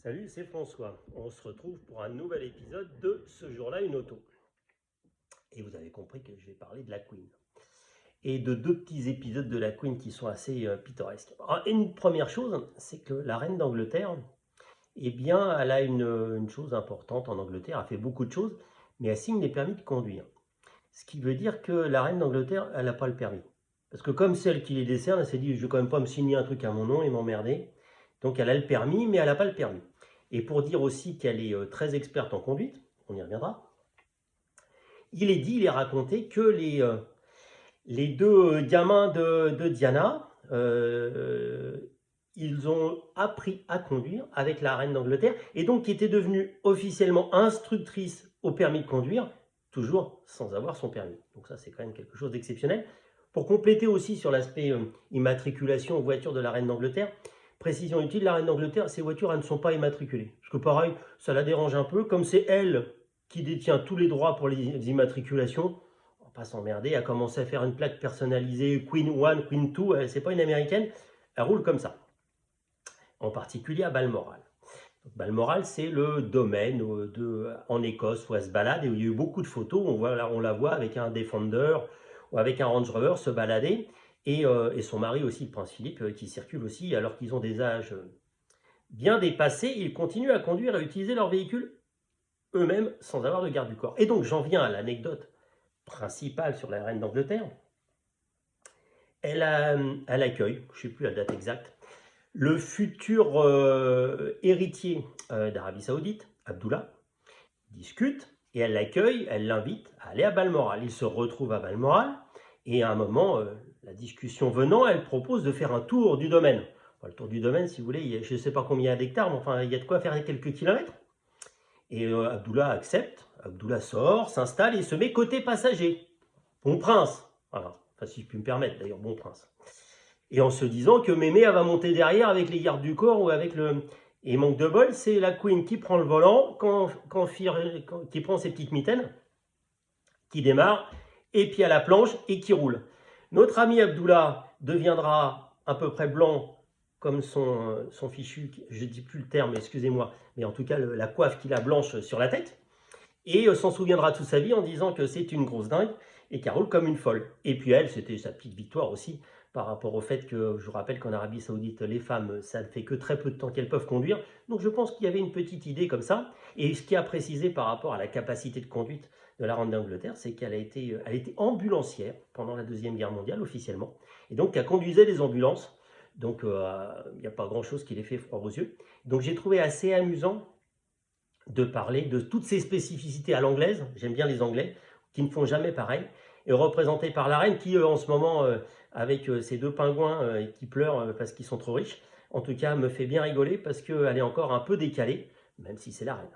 Salut, c'est François. On se retrouve pour un nouvel épisode de Ce jour-là, une auto. Et vous avez compris que je vais parler de la Queen. Et de deux petits épisodes de la Queen qui sont assez pittoresques. Alors, une première chose, c'est que la reine d'Angleterre, eh bien, elle a une chose importante en Angleterre. Elle fait beaucoup de choses, mais elle signe les permis de conduire. Ce qui veut dire que la reine d'Angleterre, elle n'a pas le permis. Parce que comme c'est elle qui les décerne, elle s'est dit, je ne vais quand même pas me signer un truc à mon nom et m'emmerder. Donc elle a le permis, mais elle n'a pas le permis. Et pour dire aussi qu'elle est très experte en conduite, on y reviendra, il est raconté que les deux gamins de Diana, ils ont appris à conduire avec la reine d'Angleterre, et donc qui était devenue officiellement instructrice au permis de conduire, toujours sans avoir son permis. Donc ça, c'est quand même quelque chose d'exceptionnel. Pour compléter aussi sur l'aspect immatriculation aux voitures de la reine d'Angleterre, précision utile, la reine d'Angleterre, ces voitures, elles ne sont pas immatriculées. Parce que pareil, ça la dérange un peu. Comme c'est elle qui détient tous les droits pour les immatriculations, on va pas s'emmerder. Elle a commencé à faire une plaque personnalisée Queen 1, Queen 2. C'est pas une américaine. Elle roule comme ça. En particulier à Balmoral. Balmoral, c'est le domaine en Écosse où elle se balade et où il y a eu beaucoup de photos. On la voit avec un Defender ou avec un Range Rover se balader. Et son mari aussi, le prince Philippe, qui circule aussi, alors qu'ils ont des âges bien dépassés, ils continuent à conduire et à utiliser leur véhicule eux-mêmes sans avoir de garde du corps. Et donc j'en viens à l'anecdote principale sur la reine d'Angleterre. Elle accueille, je ne sais plus la date exacte, le futur héritier d'Arabie Saoudite, Abdullah, discute et elle l'accueille, elle l'invite à aller à Balmoral. Ils se retrouvent à Balmoral et à un moment, la discussion venant, elle propose de faire un tour du domaine. Enfin, le tour du domaine, si vous voulez, je ne sais pas combien il y a d'hectares, mais enfin, il y a de quoi faire quelques kilomètres. Et Abdullah accepte, Abdullah sort, s'installe et se met côté passager. Bon prince, voilà. Enfin, si je puis me permettre d'ailleurs, bon prince. Et en se disant que Mémé elle va monter derrière avec les gardes du corps ou avec le... Et manque de bol, c'est la Queen qui prend le volant, qui prend ses petites mitaines, qui démarre, et puis à la planche, et qui roule. Notre ami Abdullah deviendra à peu près blanc comme son fichu, je ne dis plus le terme, excusez-moi, mais en tout cas la coiffe qu'il a blanche sur la tête, et s'en souviendra toute sa vie en disant que c'est une grosse dingue et qu'elle roule comme une folle. Et puis elle, c'était sa petite victoire aussi par rapport au fait que, je vous rappelle qu'en Arabie Saoudite, les femmes, ça ne fait que très peu de temps qu'elles peuvent conduire. Donc je pense qu'il y avait une petite idée comme ça. Et ce qui a précisé par rapport à la capacité de conduite de la reine d'Angleterre, c'est qu'elle elle était ambulancière pendant la Deuxième Guerre mondiale officiellement. Et donc elle conduisait des ambulances. Donc il n'y a pas grand-chose qui les fait froid aux yeux. Donc j'ai trouvé assez amusant de parler de toutes ces spécificités à l'anglaise, j'aime bien les Anglais, qui ne font jamais pareil, et représentés par la reine qui, en ce moment, avec ses deux pingouins qui pleurent parce qu'ils sont trop riches, en tout cas, me fait bien rigoler parce qu'elle est encore un peu décalée, même si c'est la reine.